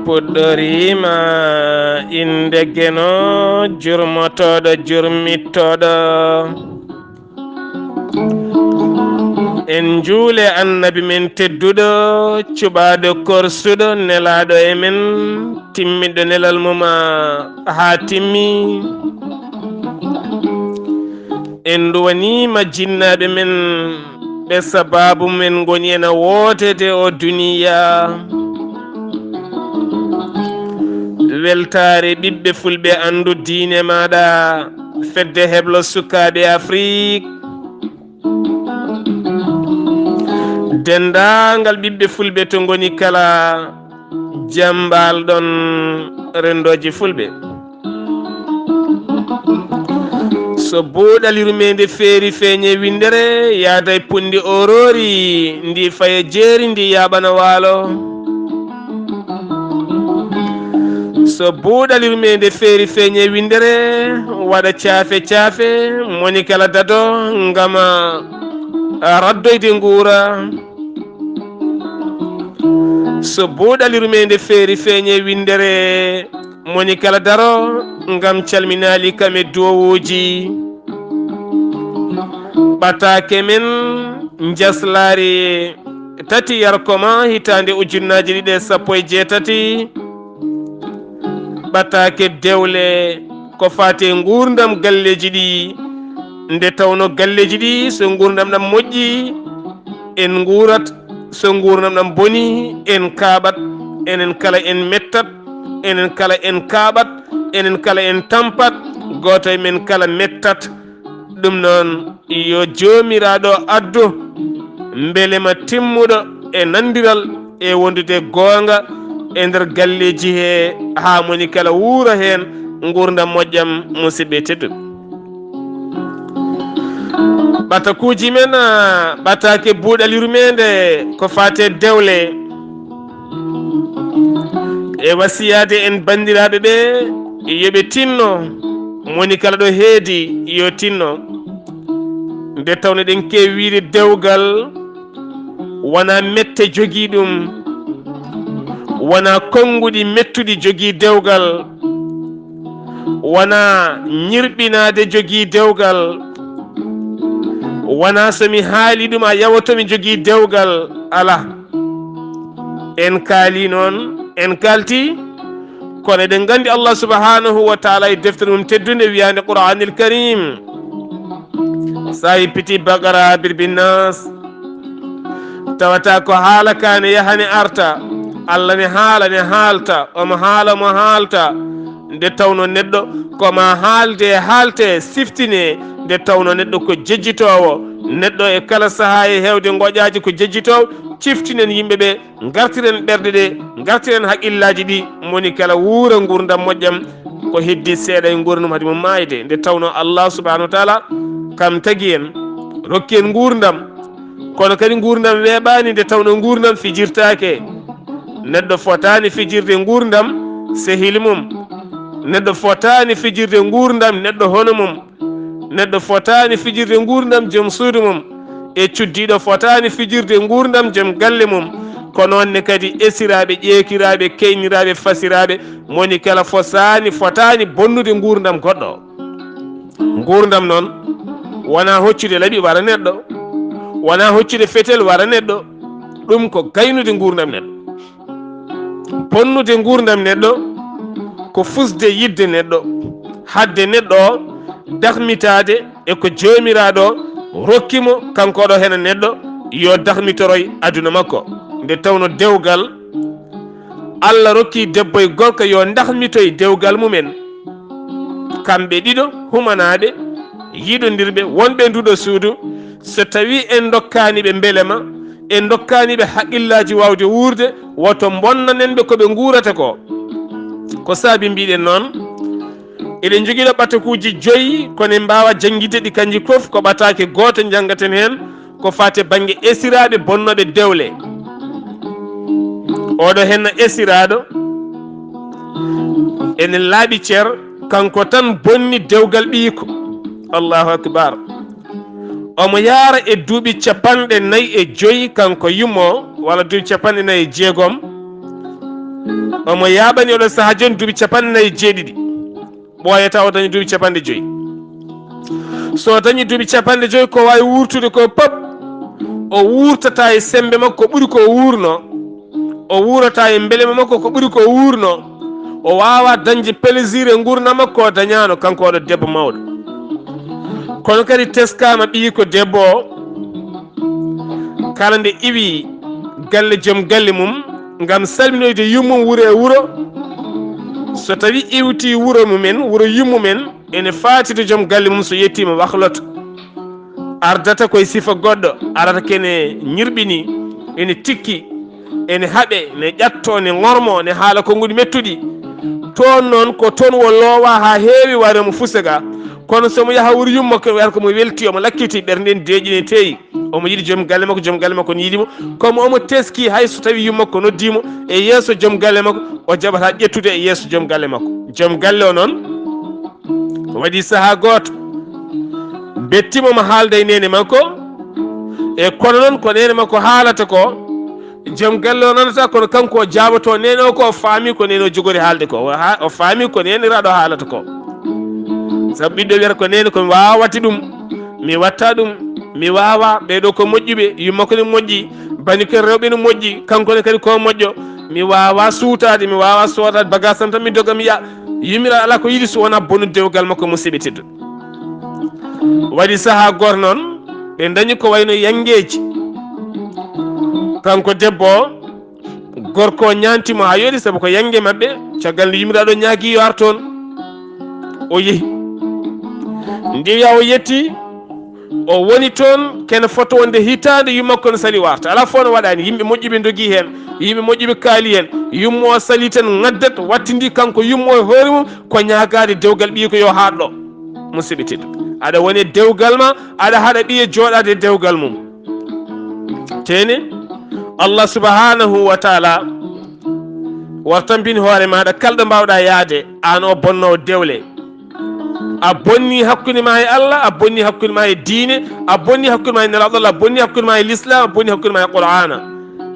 puɗɗorima inde geno jurmotoɗo jurmittoɗo en juule annabi men tedduɗo cuɓaɗo korsuɗo nelaɗo e men timmiɗo nelal muma ha timmi en duwanima jinnaɓe men ɓe sababu men goni ena wotede o duniya weltare ɓiɓɓe fulɓe andu diine maɗa fedde heblo sukaɓe Afrique dendagal ɓiɓɓe fulɓe to goni kala jambal ɗon rendoji fulɓe so buuɗalirumede feeri feeñe windere yaada e pundi orori ndi faye jeeri ndi yaɓana waalo so buuɗalirumede feeri feeñe windere waɗa caafe caafe moni kala dado ngama raddoyde nguura so buuɗalirumede feeri feeñe windere moni kala daro ngam calminali kam e duwowuji ɓatake men jaslari tati yarkoma hitande ujunnaji ɗiɗi e 17 ɓatake dewle ko fate gurdam galleji ɗi nde tawno galleji ɗi so gurdam ɗam moƴƴi en gurat so gurdam ɗam boni en kaɓat enen kala en mettat enen kala en kaɓat enen kala en tampat goto e men kala mettat ɗum noon yo jomiraɗo addu beelema timmuɗo e nandiral e wondude gonga e nder galleji he ha moni kala wuura hen gurdam moƴƴam musidɓe tedduɓe ɓatakuji men ɓatake buuɗalirumede ko fate dewle e wasiyade en bandiraɓe ɓe yoɓe tinno moni kala ɗo heedi yo tinno nde tawno ɗen kewi wiide dewgal wona mette jogui ɗum wona konguɗi mettuɗi jogui dewgal wona ñirɓinade jogui dewgal wona somi haali ɗum a yawotomi jogui dewgal ala en kaali noon en kalti kono eɗen gandi Allah subhanahu wa taala e deftere mum teddude wiyande Qur'anil Karim sa yippiti Bagara Birbinnas tawata ko haala kane yahane arta Allah ne haala ne haalta omo haala mo haalta nde tawno neɗɗo koma haalde haalte siftine nde tawno neɗɗo ko jejjitowo neɗɗo e kala saaha e hewde goƴaji ko jejjitowo ciftinen yimɓeɓe gartiren ɓerɗe ɗe gartiren haqqillaji ɗi moni kala wuura gurdam moƴƴam ko heddi seeɗa e gurdam hadi mum mayde nde tawno Allah subhanahu wa taala kam tagui en rokki en gurdam kono kadi gurdam weeɓani nde tawno gurdam fijirtake neɗɗo fotani fijirde gurdam sehili mum neɗɗo fotani fijirde gurdam neɗɗo hono mum neɗɗo fotani fijirde gurdam joom suudu mum e cuddiɗo fotani fijirde gurdam joom galle mum ko noonne kadi esiraɓe ƴeekiraɓe keyniraɓe fasiraɓe moni kala fotani bonnude gurdam goɗɗo gurdam noon wona hoccude laaɓi wara neɗɗo wona hoccude fetel wara neɗɗo ɗum ko gaynude gurdam neɗɗo bonnude gurdam neɗɗo ko fusde yidde neɗɗo hadde neɗɗo o dahmitade e ko jomiraɗo rokkimo kanko ɗo hena neɗɗo yo dahmitoroy aduna makko nde tawno dewgal Allah rokki debbo e gorko yo dahmitoy dewgal mumen kamɓe ɗiɗo humanaɓe yiɗodirɓe wonɓe nduɗo suudu so tawi en dokkaniɓe beelema en dokkaniɓe haqqillaji wawde wuurde woto bonnanenɓe koɓe guurata ko saabi mbiɗen noon eɗen joguiɗo ɓatakuji 5 kono en mbawa jangguide ɗi kanji foof ko ɓatake goto janggaten hen ko fate banggue esiraɓe bonnoɓe dewle oɗo henna esiraɗo ene laaɓi ceer kanko tan bonni dewgal ɓiyiko Allahu akbar omo yaara e duuɓi 45 kanko yummo walla duuɓi 46 omo yaɓani oɗo saaha joni duuɓi 49 ɓooyata o dañi duuɓi 50 so dañi duuɓi 50 ko wawi wurtude ko pop o wurtata e sembe makko ko ɓuuri ko wurno o wurata e mbelema makko ko ɓuuri ko wurno o wawa dañde plaisir e gurna makko o dañano kanko oɗo debbo mawɗo kono kadi teskama ɓii ko debbo o kala nde iwi galle joom galle mum ngam salminoyde yummum wuuro e wuuro so tawi iwti wuuro mumen wuuro yummumen ene fatide joom galle mum so yettima wakloto ardata koye sifa goɗɗo arata kene ñirɓini ene tikki ene haaɓe ne ƴatto ne gormo ne haala konguɗi mettuɗi toon noon ko toon wo loowa ha heewi waremo fusega kono somo yaha wuuro yummakko wiyata komo welti omo lakkiti ɓernde en deeƴi ne teeyi omo yiɗi joom galle makko ne yiɗimo comme omo teski hay so tawi yummakko noddimo e yeeso joom galle makko o jaɓata ƴettude e yeeso joom galle makko joom galle o noon waɗi saaha goto bettimomo haalda e nene makko e kono noon ko nene makko haalata ko joom galle o nanata kono kanko o jaboto nene o ko o faami ko nene o jogori haalde ko o faami ko neniraɗo haalata ko saabu ɓiɗɗo wiyata ko nene komi wawa watti ɗum mi watta ɗum mi wawa ɓeɗo ko moƴƴuɓe yummakko ne moƴƴi bañuken rewɓe ne moƴƴi kankone kadi ko moƴƴo mi wawa suutade mi wawa sodade bagage sam tan mi doga mi ya yummiraɗo ala ko yiɗi so wona bonu dewgal makko musidɓe teddu waɗi saaha goto noon ɓe dañi ko wayno yangueji kanko debbo gorko ñantimo ha yooɗi saabu ko yangue mabɓe caggal nde yummiraɗo ñaagui yo ar toon o yeehi ndiwiya o yetti o woni toon kene foto wonde hitande yummakko no sali warta ala fo no waɗani yimɓe moƴƴuɓe dogui hen yimɓe moƴƴuɓe kaali hen yummo o sali tan gaddat wattidi kanko yummo e hoore mum ko ñagade dewgal ɓiyi ko yo haɗɗo musidɓe teddu aɗa woni dewgal ma aɗa haɗa ɓiye joɗade dewgal mum tene Allah subhanahu wa taala wartampini hoore maɗa kalɗo mbawɗa yaade an o bonnowo dewle a bonni hakkude ma e Allah a bonni hakkude ma e diine a bonni hakkude ma e nelaɗo Allah a bonni hakkude ma e l'islam a bonni hakkude ma e qur'ana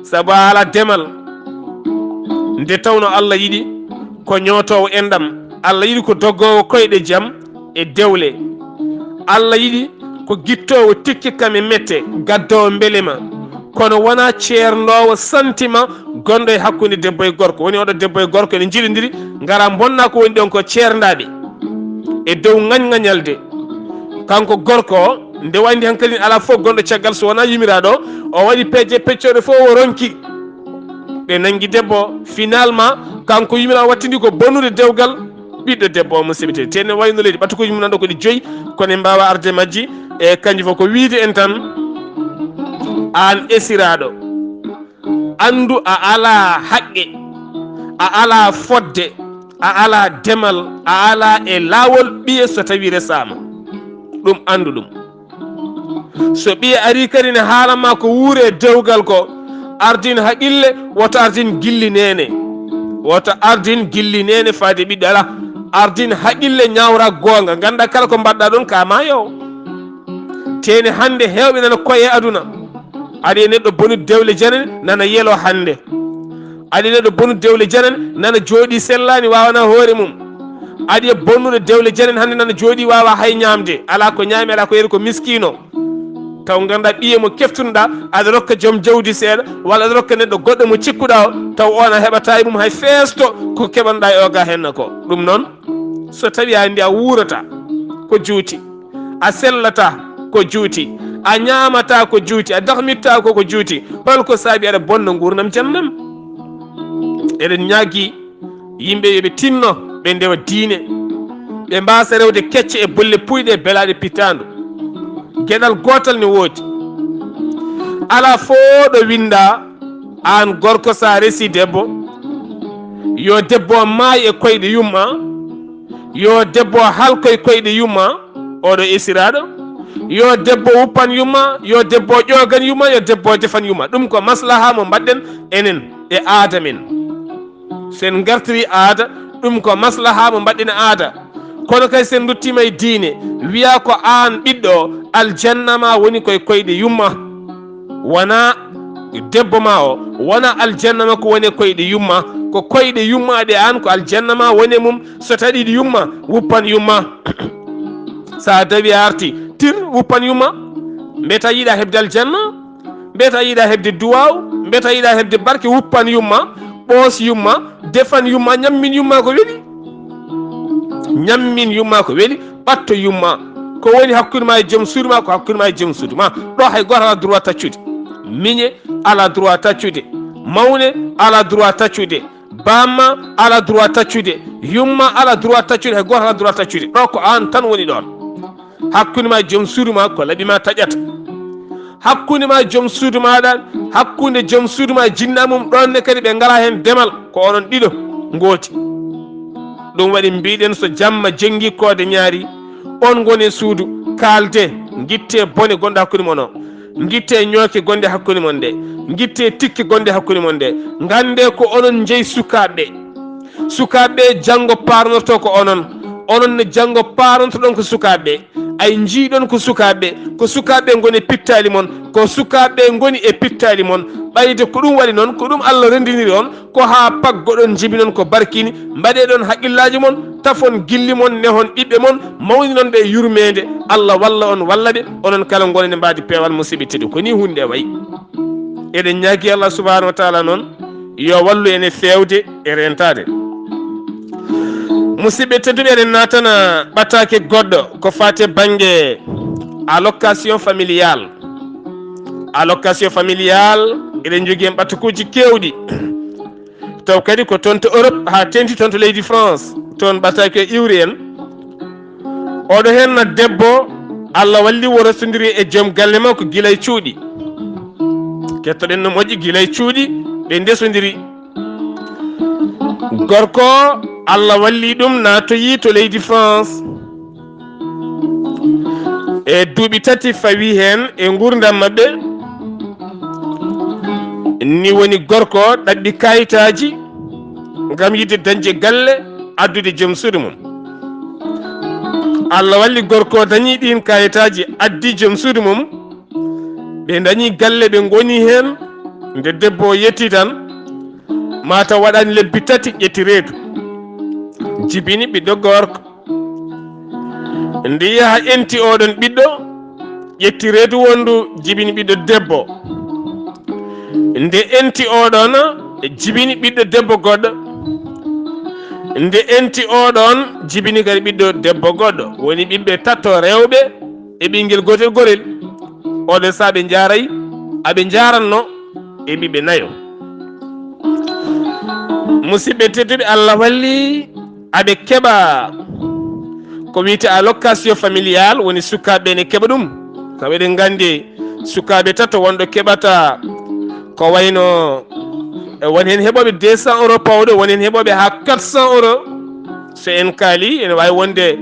saabu a ala demal nde tawno Allah yiɗi ko ñootowo enɗam Allah yiɗi ko doggowo koyɗe jaam e dewle Allah yiɗi ko guittowo tikki kam e mette gaddowo mbelema kono wona ceernowo sentiment gonɗo e hakkude debbo e gorko woni oɗo debbo e gorko ene jiɗodiri gara bonna ko woni ɗon ko ceerdaɓe e dow ŋañŋañalde kanko gorko o nde wandi hankkadi ala fof gonɗo caggal so wona yumiraɗo o waɗi peeje peccoɗe fof o ronki ɓe nangi debbo finalement kanko yumiraɗo wattidi ko bonnude dewgal ɓiɗɗo debbo o musidɓe teddi tenne wayno leydi ɓatukoji mum nanɗo koɗi 5 kono en mbawa arde majji e kanjum fof ko wiide en tan an esiraɗo andu a ala haqqe a ala fodde a ala demal a ala e lawol ɓiye so tawi resama ɗum andu ɗum so ɓiye ari kadi ne haalanma ko wuure dewgal ko ardin haqille woto ardin gilli nene woto ardin gilli nene faade ɓiɗɗo ala ardin haqille ñawra gonga ganda kala ko mbaɗɗa ɗon ka mayo tene hande hewɓe nana koye aduna aɗa neɗɗo bonude dewle janane nana yelo hande aɗa neɗɗo bonnude dewle janane nana jooɗi sellani wawana hoore mum aɗa bonnude dewle janane hande nana jooɗi wawa hay ñamde ala ko ñaami ala ko yeri ko miskino taw ganduɗa ɓiye mo keftunoɗa aɗa rokka joom jawdi seeɗa walla aɗa rokka neɗɗo goɗɗo mo cikkuɗa o taw on a heɓata e mum hay feesto ko keɓanɗa e oga henna ko ɗum noon so tawi a andi a wuurata ko juuti a sellata ko juuti a ñamata ko juuti a dahmitta ko juuti holko saabi aɗa bonna gurdam jannam eɗen ñaagui yimɓe yoɓe tinno ɓe ndewa diine ɓe mbasa rewde kecce e bolle puyɗe e belaɗe pittandu gueɗal gotal ne woodi ala fooɗo winda an gorko sa resi debbo yo debbo o maayi e koyɗe yumma yo debbo o halko e koyɗe yumma oɗo esiraɗo yo debbo wuppan yumma yo debbo ƴogan yumma yo debbo defan yumma ɗum ko maslaha mo mbaɗɗen enen e aada men sen gartiri aada ɗum ko maslaha mo mbaɗɗen aada kono kay sen duttima e diine wiya ko an ɓiɗɗo aljanna ma woni koye koyɗe yumma wona debbo ma o wona aljanna makko woni koyɗe yumma, ko koyɗe yummaɗe an ko aljanna ma woni mum. So tawi ɗi yumma wuppan yumma sa dawi arti tir wuppan yumma. mbeta yiɗa hebde aljanna, mbeta yiɗa hebde duwaw, mbeta yiɗa hebde barke, wuppan yumma, ɓoos yumma, defan yumma, ñammin yumma ko weeli, ñammin yumma ko weeli, ɓatto yumma. ko woni hakkude ma e joom suudu ma ko hakkude ma e joom suudu ma. ɗo hay goto ala droit taccude. miñe ala droit taccude, mawne ala droit taccude, bamma ala droit taccude, yumma ala droit taccude, hay goto ala droit taccude. ɗo ko an tan woni ɗon. hakkude ma e joom suudu ma ko laaɓi ma taƴata, hakkude ma e joom suudu maɗa, hakkude joom suudu ma e jinnamum ɗonne kadi ɓe ngala hen demal ko onon ɗiɗo gooti. ɗum waɗi mbiɗen so jamma jengi koode ñaari on goni suudu, kalde guitte bone gonɗe hakkude mon o, guitte ñooke gonɗe hakkude mon nde, guitte tikke gonɗe hakkude mon nde. gande ko onon jeeyi sukaɓe janggo parnorto ko onon ne janggo parnotoɗon ko sukaɓe. ay jiiɗon ko sukaɓe goni pittali mon, ko sukaɓe goni e pittali mon. ɓayde ko ɗum waɗi noon, ko ɗum Allah rendiniri on, ko ha paggoɗon jibi noon ko barkini. mbaɗeɗon haqqillaji mon, tafon gilli mon, nehon ɓiɓɓe mon, mawni noon ɓe yurmede. Allah walla on walla ɓe, onon kala gonene mbadi pewal musiɓe teɗi. ko ni hunde wayi. eɗen ñaagui Allah subahanahu wa taala noon yo wallu ene fewde e rentade. musidɓe tedduɓe, eɗen natana ɓattake goɗɗo ko fate banggue allocation familial. allocation familial eɗen jogui hen ɓattakuji kewɗi, taw kadi ko toon to Europe ha tenti toon to leydi France, toon ɓattake iwri en. oɗo hen debbo Allah walli wo resodiri e joom galle makko guilay cuuɗi. kettoɗen no moƴƴi, guilay cuuɗi ɓe ndesodiri. gorko Allah walli ɗum natoyi to leydi France e duuɓi tati fawi hen e gurdam mabɓe. ni woni gorko ɗaɓɓi kayitaji gam yidde dañde galle, addude joom suudu mum. Allah walli gorko dañi ɗin kayitaji, addi joom suudu mum, ɓe dañi galle, ɓe goni hen. nde debbo yetti tan mata waɗani lebbi tati ƴetti reedu, jibini ɓiɗɗo gorko. nde yaha enti oɗon ɓiɗɗo, ƴetti reedu wondu, jibini ɓiɗɗo debbo. nde enti oɗon jibini ɓiɗɗo debbo goɗɗo, nde enti oɗon jibini kadi ɓiɗɗo debbo goɗɗo. woni ɓiɓɓe tatto rewɓe e ɓinguel gotel gorel. oɗon saaha ɓe jarayi, aɓe jaranno e ɓiɓɓe nayo. musidɓe tedduɓe, Allah walli aɓe keɓa ko wiyete allocation familial, woni sukaɓe ne keɓa ɗum. taw eɗen gandi sukaɓe tatto wonɗo keɓata ko wayno woni hen heɓoɓe 200 € pawɗo, woni hen heɓoɓe ha 400 €. so en kaali ene wawi wonde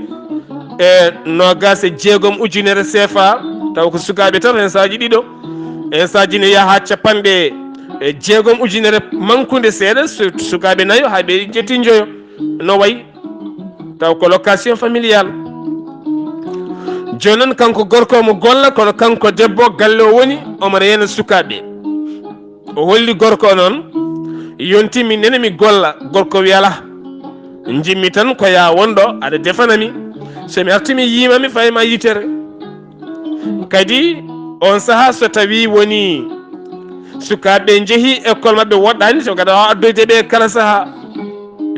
e 26 ujunere CFA, taw ko sukaɓe tan hen sahaji ɗiɗo, en sahaji ne yaha ha capanɗe 6 ujunere mankude seeɗa. sukaɓe nayo haɓe jetti joyo no wayi, taw ko location familial. joni noon kanko gorko mo golla, kono kanko debbo galle o woni omo reyna sukaɓe. o holli gorko noon, yonti min nene mi golla. gorko wi ala, jimmi tan ko ya wonɗo aɗa defanami, somi arti mi yimami fayma yitere. kadi on saaha so tawi woni sukaɓe jeehi école mabɓe woɗɗani, to gaɗa wawa addoydeɓe kala saaha.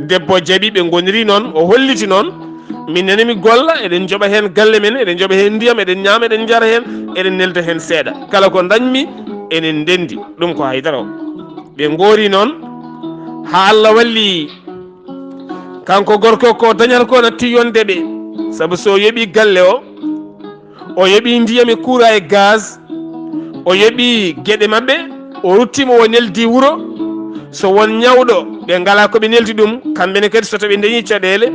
debbo jaaɓi, ɓe goniri noon, o holliti noon, min nene mi golla, eɗen jooɓa hen galle men, eɗen jooɓa hen ndiyam, eɗen ñaama, eɗen jara hen, eɗen nelda hen seeɗa. kala ko dañmi enen ndendi ɗum ko haydara o. ɓe goori noon ha Allah walli kanko gorko ko dañata ko natti yonde ɓe. saabu so yoɓi galle o yoɓi ndiyam e courant e gaz, o yoɓi gueɗe mabɓe, o ruttima o neldi wuuro. so won ñawɗo ɓe ngala koɓe neldi ɗum, kamɓene kadi so tawi dañi caɗele,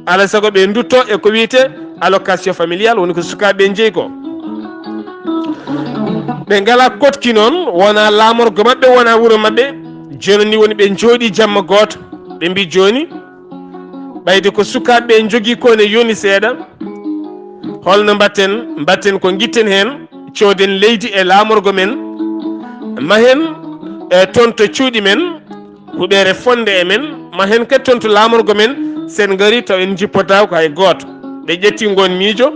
alay saago ɓe dutto e ko wiyete allocation familial, woni ko sukaɓe jeeyi ko. ɓe ngala kotki noon, wona lamorgo mabɓe, wona wuuro mabɓe. joni ni woni ɓe jooɗi jamma goto, ɓe mbi joni ɓayde ko sukaɓe jogui ko ne yoni seeɗa, holno mbatten ko guitten hen, coden leydi e lamorgo men, mahen toon to cuuɗi men huɓere fonde e men ma hen kadi toon to lamorgo men sen gari taw en jippota ko hay goto ɓe ƴetti gon miijo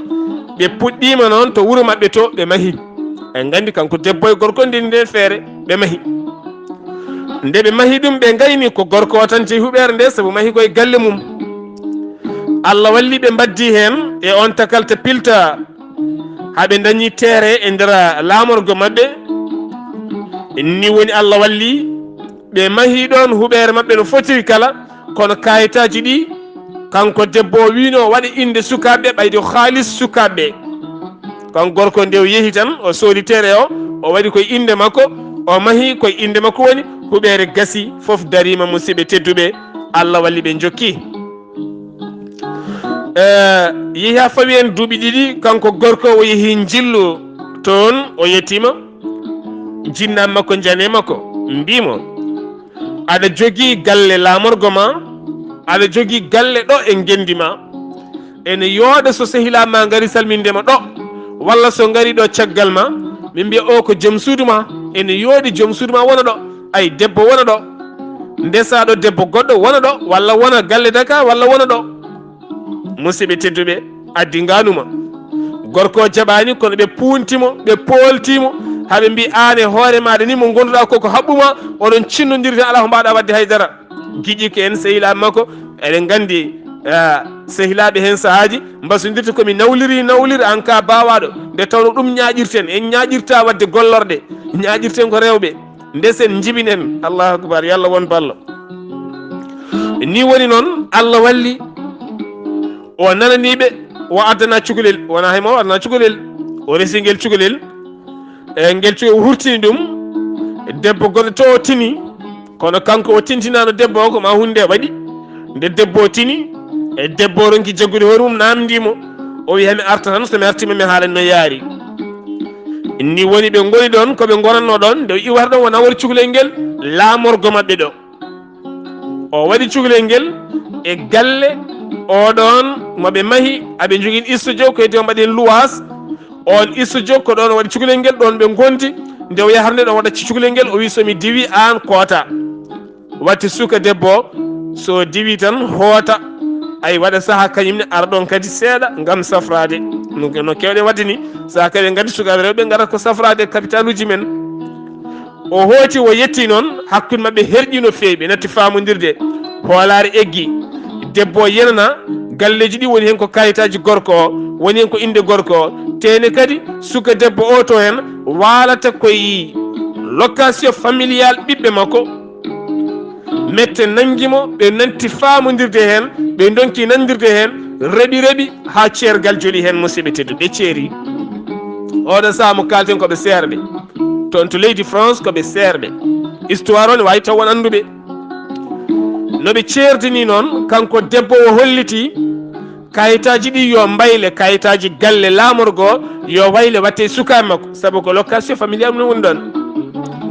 ɓe puɗɗima noon to wuuro mabɓe to ɓe mahi en gandi kanko debbo e gorko ndeni nden feere ɓe mahi nde ɓe mahi ɗum ɓe gayni ko gorko o tan jeeyi huɓere nde saabu mahi koye galle mum Allah walli ɓe mbaddi hen e on takalta pilta haɓe dañi teere e nder lamorgo mabɓe ni woni Allah walli ɓe mahi ɗon huɓere mabɓe no fotiri kala kono kayitaji ɗi kanko debbo o wino waɗa inde sukaɓe ɓayde haalis sukaɓe kanko gorko nde o yeehi tan o soodi teere o waɗi koye inde makko o mahi koye inde makko woni huɓere gasi foof darima musidɓe tedduɓe Allah walli ɓe jokki yeehi ha fawi en duuɓi ɗiɗi kanko gorko o yeehi jillu toon o yettima jinnam makko jane makko mbimo aɗa jogui galle lamorgo ma aɗa jogui galle ɗo e gendi ma ene yooɗa so sehilama gari salmindema ɗo walla so gari ɗo caggal ma min mbiya o ko joom suudu ma ene yooɗi joom suudu ma wona ɗo ay debbo wona ɗo ndesaɗo debbo goɗɗo wona ɗo walla wona galle Dakar walla wona ɗo musidɓe tedduɓe addi ganuma gorko jaɓani kono ɓe puuntimo ɓe poltimo haɓe mbi an e hoore maɗa ni mo gonduɗa koko haɓɓuma oɗon cinnodirten ala ko mbaɗa wadde haydara giƴi ko en sehilaɓe makko eɗen gandi sehilaɓe hen sahaji mbasodirta komi nawliri an ka bawaɗo nde tawno ɗum ñaƴirten en ñaƴirta wadde gollorɗe ñaƴirten ko rewɓe ndesen jibinen Allahu akbar yallah won ballo ni woni noon Allah walli o nananiɓe o addana cukalel wona haymo addana cukalel o resi guel cukalel guel cukalel o hurtini ɗum debbo goɗɗo to o tini kono kanko o tintinano debbo o ko ma hunde waɗi nde debbo o tini e debbo o ronki jaggude hoore mum namdimo o wi hami arta tan somi artima mi haalan no yaari ni woni ɓe goni ɗon koɓe gonanno ɗon nde iwata ɗon wona waɗi cukalel ngel laamorgo mabɓe ɗo o waɗi cukalel ngel e galle oɗon moɓe mahi aɓe jogui studio ko heddi o mbaɗen luwas on studio ko ɗon o waɗi cukalel ngel ɗon ɓe gondi nde o yaharde ɗon waɗa cukalel ngel o wi somi diwi an koota watti suka debbo so diwi tan hoota ay waɗa saaha kañumne ara ɗon kadi seeɗa gam safrade no kewɗen wadde ni saaha kadi gandi sukaɓe rewɓe garat ko safrade capital uji men o hooti o yetti noon hakkude mabɓe herƴi no fewi ɓe natti famodirde hoolare eggi debbo yenana galleji ɗi woni hen ko kayitaji gorko o woni hen ko inde gorko o tene kadi suka debbo o to hen walata koye location familial ɓiɓɓe makko mette nanguimo ɓe nanti famodirde hen ɓe donki nandirde hen reeɓi ha ceergal jooɗi hen musidɓe tedduɓe ceeri oɗo saaha mo kalten koɓe serɓe toon to leydi France koɓe serɓe histoire o ne wawi taw won anduɓe noɓe ceerdini noon kanko debbo o holliti kayitaji ɗi yo mbayle kayitaji galle lamorgo yo wayle watte sukaɓe makko saabu ko location familial mum woni ɗon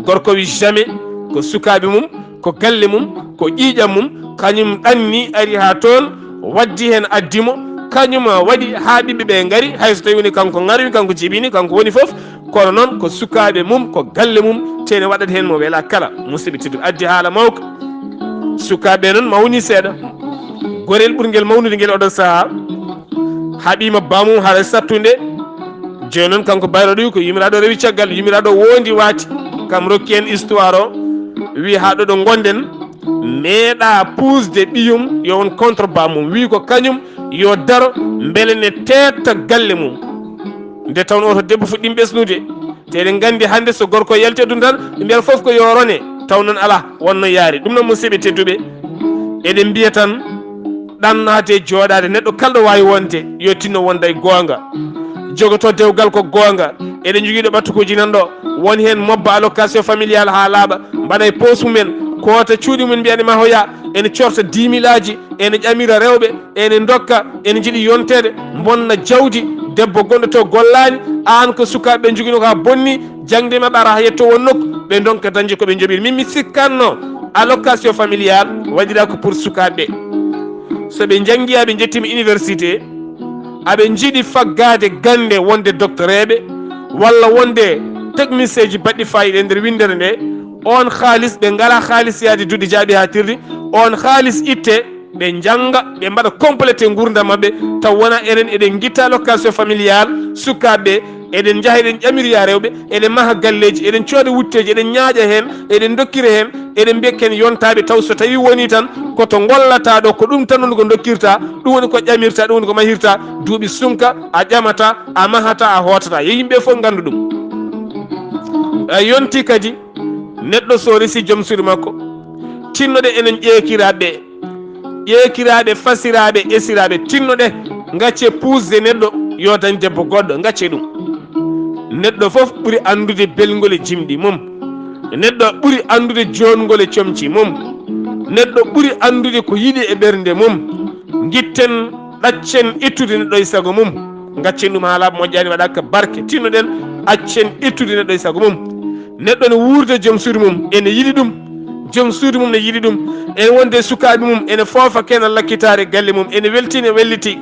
gorko wi jamais ko sukaɓe mum ko galle mum ko ƴiƴam mum kañum ɗanni ari ha toon waddi hen addimo kañum waɗi ha ɓiɓɓe ɓe gaari hayso tawi woni kanko garwi kanko jibini kanko woni foof kono noon ko sukaɓe mum ko galle mum tene waɗat hen mo weela kala musidɓe tedduɓe addi haala mawka sukaɓe noon mawni seeɗa gorel ɓurguel mawnude guel oɗon saaha haɓima bamum haala sattude joni noon kanko bayroɗo wi ko yumiraɗo rewi caggal yumiraɗo wondi waati kam rokki en histoire o wi ha ɗo ɗo gonden meeɗa pusde ɓiyum yo won contre bamum wi ko kañum yo daro beele ne tetta galle mum nde tawno oto debbo fuɗɗim ɓesnude te eɗen gandi hande so gorko yalte ɗum tan ɓe mbiyata foof ko yo rone taw noon ala wonno yaari ɗum noon musidɓe tedduɓe eɗen mbiya tan ɗannade jooɗade neɗɗo kalɗo wawi wonde yo tinno wonda e goonga jogoto dewgal ko goonga eɗen joguiɗo ɓattukuji nan ɗo woni hen mobba allocation familial ha laaɓa mbaɗa e poche mumen kota cuuɗi mumen mbiyanima hoya ene corta 10 000 aji ene ƴamira rewɓe ene dokka ene jiiɗi yontede bonna jawdi debbo gonɗo to gollani an ko sukaɓe joguino ko ha bonni jangde mabɓe ara ha yetto won nokku ɓe donka dañde koɓe jooɓiri min mi sikkanno allocation familial waɗira ko pour sukaɓe so ɓe janggui ɓe jettima université aɓe jiiɗi faggade gande wonde docteur eɓe walla wonde technicien ji baɗɗi fayida e nder windere nde on khalis ɓe ngala khalis yaade duɗi jaaɓi ha tirdi on khalis itte ɓe janga ɓe mbaɗa complété gurdam mabɓe taw wona enen eɗen guitta location familial sukaɓeɓe eɗen jaaha eɗen ƴamiriya rewɓe eɗen maha galleji eɗen cooda wutteji eɗen ñaaƴa hen eɗen dokkira hen eɗen mbiya ken yontaɓe taw so tawi woni tan koto gollata ɗo ko ɗum tan woni ko dokkirta ɗum woni ko ƴamirta ɗum woni ko mahirta duuɓi sunka a ƴamata a mahata a hootata yo yimɓe fof gandu ɗum yonti kadi neɗɗo so resi joom suudu makko tinnoɗe enen ƴeekiraɓe fasiraɓe esiraɓe tinnoɗe gacce pusde neɗɗo yo dañ debbo goɗɗo gacce ɗum neɗɗo fof ɓuuri andude belgol e jimɗi mum neɗɗo ɓuuri andude jongol e comci mum neɗɗo ɓuuri andude ko yiɗi e ɓernde mum guitten ɗaccen ittude neɗɗo e sago mum gaccen ɗum haala moƴƴani waɗaka barke tinnoɗen accen ittude neɗɗo e sago mum neɗɗo ne wuurde joom suudu mum ene yiɗi ɗum joom suudu mum ne yiɗi ɗum ene wonde sukaɓe mum ene foofa kenal lakkitare galle mum ene weltine welliti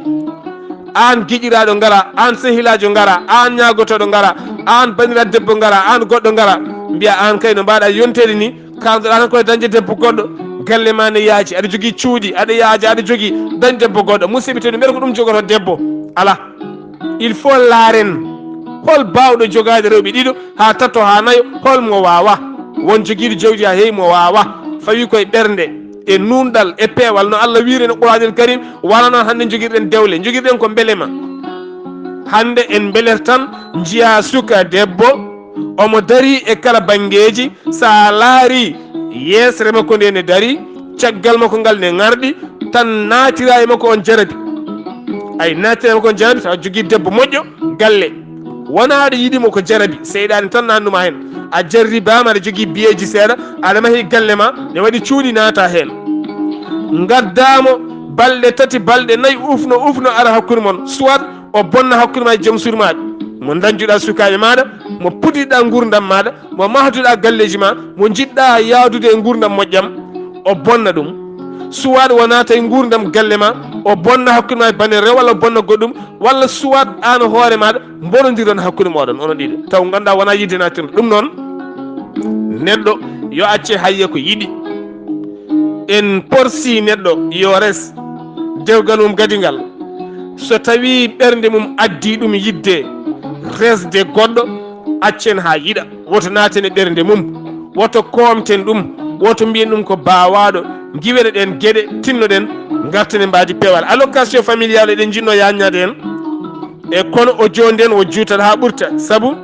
an giƴiraɗo ngara an sehilajo ngara an ñagotoɗo ngara an bandiraɗo debbo ngara an goɗɗo ngara mbiya an kay no mbaɗa yontede ni kaldoɗa tan koye dañde debbo goɗɗo galle ma ne yaaji aɗa jogui cuuɗi aɗa yaaji aɗa jogui dañ debbo goɗɗo musidɓe teddu mbiyata ko ɗum jogoto debbo ala il faut laaren hol bawɗo jogade rewɓe ɗiɗo ha tatto ha nayo holmo wawa won joguiɗo jawdi ha heewi mo wawa fawi koye ɓernde e nunɗal e peewal no Allah wiiri no Qur'anul Karim wala noon hande jogirɗen dewle jogirɗen ko beelema hande en beeler tan jiya suka debbo omo dari e kala bangeji sa laari yesre makko nde ne dari caggal makko ngal ne garɗi tan natira e makko on jarabi ay natira e makko on jarabi tawa jogui debbo moƴƴo galle wona aɗa yiɗimo ko jarabi seyɗani tan nannuma hen a jarribama aɗa jogui biyeji seeɗa aɗa mahi galle ma ne waɗi cuuɗi naata hen gaddamo balɗe tati balɗe nayyi ufno ara hakkude moon soit o bonna hakkude ma e joom suudu maɗa mo dañjuɗa sukaɓe maɗa mo puɗɗiɗa gurdam maɗa mo mahduɗa galleji ma mo jiɗɗa yaadude e gurdam moƴƴam o bonna ɗum soit wona tawi gurdam galle ma o bonna hakkude ma e bane rew walla o bonna goɗɗum walla soit an hoore maɗa bonodiron hakkude moɗon ono ɗiɗo taw ganduɗa wona yidde natirde ɗum noon neɗɗo yo acce hayye ko yiɗi en porsi neɗɗo yo res dewgal mum gadingal so tawi ɓernde mum addi ɗum yidde resde goɗɗo accen ha yiɗa woto naten e ɓernde mum woto komten ɗum woto mbiyen ɗum ko bawaɗo giwene ɗen gueɗe tinnoɗen gartanen mbadi pewal allocation familial eɗen jinno yaññade hen e kono o jonden o juutat ha ɓurta saabu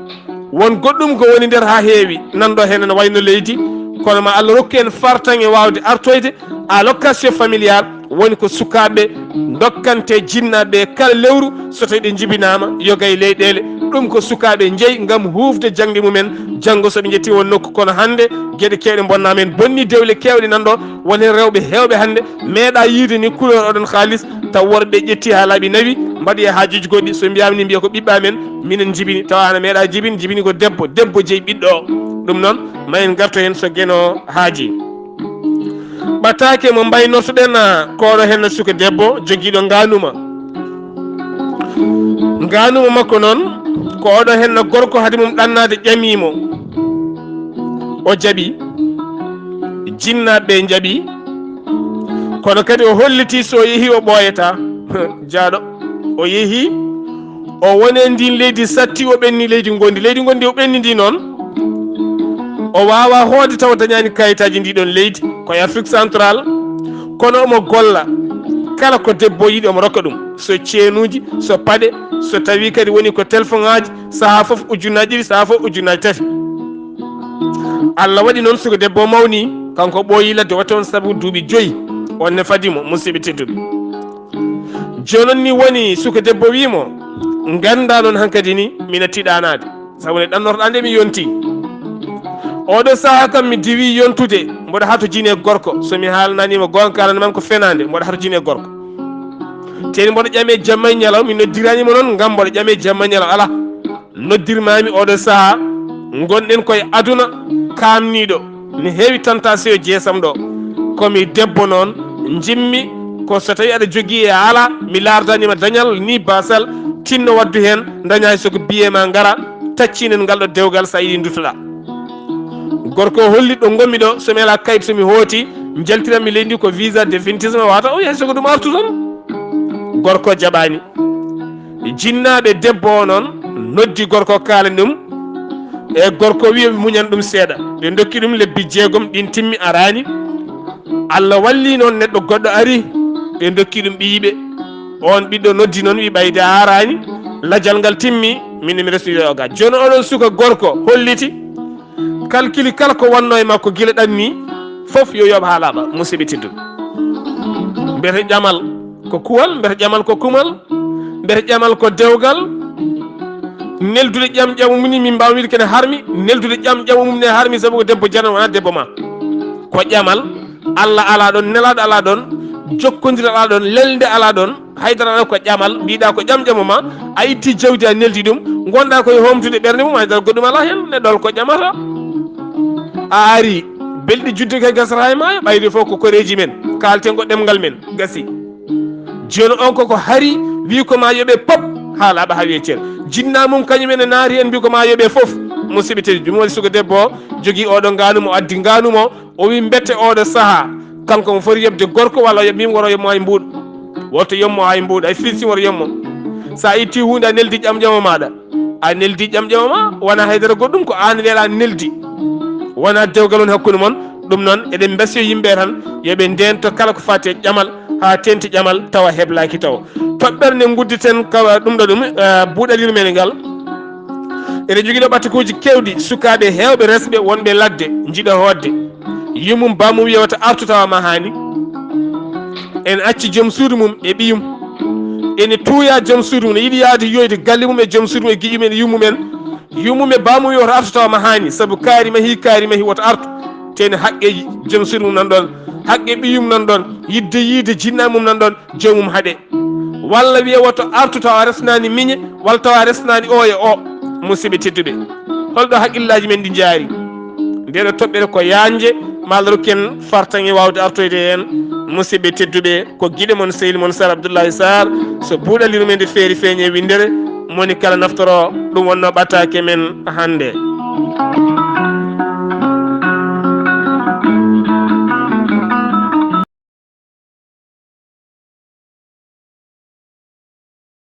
won goɗɗum ko woni nder ha heewi nanɗo hen ne wayno leydi kono ma Allah rokku en fartan e wawde artoyde allocation familial woni ko sukaɓe dokkante jinnaɓe kala lewru so tawi ɗe jibinama yoga e leyɗele ɗum ko sukaɓe jeeyi gam hufde jangde mumen janggo soɓe jetti won nokku kono hande gueɗe kewɗe bonnama en bonni dewle kewɗe nanɗo won hen rewɓe hewɓe hande meeɗa yiide ni couleur oɗon haalis taw worɓe ƴetti ha laaɓi nawi mbaɗi e hajiji goɗɗi so mbiyami ni mbiya ko ɓiɓɓa men minen jibini tawa ana meeɗa jibini ko debbo jeeyi ɓiɗɗo o ɗum noon ma en garto hen so gueno haaji ɓattake mo mbaynortoɗen koɗo hen suka debbo joguiɗo ganuma makko noon ko oɗo hen gorko haade mum ɗannade ƴamimo o jaaɓi jinnaɓe jaaɓi kono kadi o holliti so yeehi o ɓooyata jaaɗo o yeehi o wone ndin leydi satti o ɓenni leydi gondi o ɓenni ndi noon o wawa hoode taw dañani kayitaji ndiɗon leydi ko Afrique central kono omo golla kala ko debbo yiɗi omo rokka ɗum so ceenuji so paɗe so tawi kadi woni ko téléphone aji saaha foof ujunnaji ɗiɗi saaha foof ujunnaji tati Allah waɗi noon soko debbo mawni kanko ɓooyi ladde watta on saabu duuɓi 5 onne fadimo musidɓe tedduɓe jonon ni woni suka debbo wimo ganda noon hankkadi ni mina tiɗanade saabu ne ɗannortoɗa nde mi yonti oɗo saaha kam mi diwi yontude mboɗo hato jine gorko somi haalnanima gonka alanimam ko fenade mboɗo hato jine gorko teni mboɗo ƴame jamma e ñalaw mi noddiranima noon gam mboɗo ƴame jamma e ñalaw ala noddirmami oɗo saaha gonɗen koye aduna kamniɗo ne heewi tentation jeesam ɗo komi debbo noon jimmi ko so tawi aɗa jogui e ala mi lardanima dañal ni basal tinno waddu hen dañay soko biyema gara taccinen ngal ɗo dewgal sa yiɗi dutoɗa gorko holli ɗo gonmi ɗo somi ala kayit somi hooti jaltiranmi leydi ko visa définitivement wata o yeeso ko ɗum artu tan gorko jaɓani jinnaɓe debbo o noon noddi gorko kalani ɗum e gorko wi muñan ɗum seeɗa ɓe dokki ɗum lebbi 6 ɗin timmi arani Allah walli noon neɗɗo goɗɗo ari ɓe dokki ɗum ɓiyiɓe on ɓiɗɗo noddi noon wi ɓayde arani lajal ngal timmi min mi resnude o ga joni oɗon suka gorko holliti calcule kala ko wanno e makko guila ɗan ni fof yo yooɓ ha laaɓa musidɓe tedduɓe mbete ƴamal ko kuwal mbete ƴamal ko kumal mbete ƴamal ko dewgal neldude ƴam ƴamu mum ni min mbawa wiide kene harmi neldude ƴam ƴamu mum ne harmi sabu ko debbo jana wona debbo ma ko ƴamal Allah ala ɗon nelaɗo ala ɗon jokkodira ala ɗon lelde ala ɗon haydara ala ko ƴamal mbiɗa ko ƴam ƴamu ma a itti jawdi a neldi ɗum gonɗa koye homtude ɓerde mum haydara goɗɗum ala hen neɗɗol ko ƴamata a ari belɗi judde kay gasata e maayo ɓayde fof ko koreji men kalten ko ɗemgal men gasi joni on koko hari wi ko ma yoɓe pop ha laaɓa ha wiye ceer jinna mum kañumen e naati en mbi ko ma yoɓe foof musidɓe teddi ɗum waɗi suka debbo o jogui oɗo nganumo o addi nganumo o wi bette oɗo saaha kanko mo foti yebde gorko walla yoɓmimo woro yommo hay mbuuɗo woto yommo hay mbuuɗo ay firsi woto yommo sa itti hunde a neldi ƴamƴama maɗa a neldi ƴamƴama ma wona haydara goɗɗum ko an weeɗa neldi wona dewgal on hakkude moon ɗum noon eɗen mbasiyo yimɓe tan yoɓe ndento kala ko fati e ƴamal ha tenti ƴamal tawa heblaki taw toɓɓere nde gudditen kawa ɗum ɗo ɗum buuɗalire men ngal eɗen jogui ɗo ɓattikuji kewɗi sukaɓe hewɓe resɓe wonɓe ladde jiiɗa hodde yummum bamum yewata artu tawa ma hani en acci joom suudu mum e ɓiyum ene tuuya joom suudu mum ne yiiɗi yaade yoyde galle mum e joom suudu mum e guiƴumen e yummum e bamum yewata artu tawa ma hani saabu kaari mahi woto artu tene haqqe joom suudu mum nan ɗon haqqe ɓiyum nan ɗon yidde yiide jinna mum nan ɗon jomum haaɗe walla wiye woto artu tawa resnani miñe walla tawa resnani o e o musidɓe tedduɓe holɗo haqqillaji men ɗi jaari ndeɗo toɓɓere ko yanje malroken fartan e wawde artoyde hen musidɓe tedduɓe ko guiɗe moon sehil moon Sar Abdoullahi Sarr so buuɗalire men nde feeri feeñe windere moni kala naftoro ɗum wonno ɓattake men hande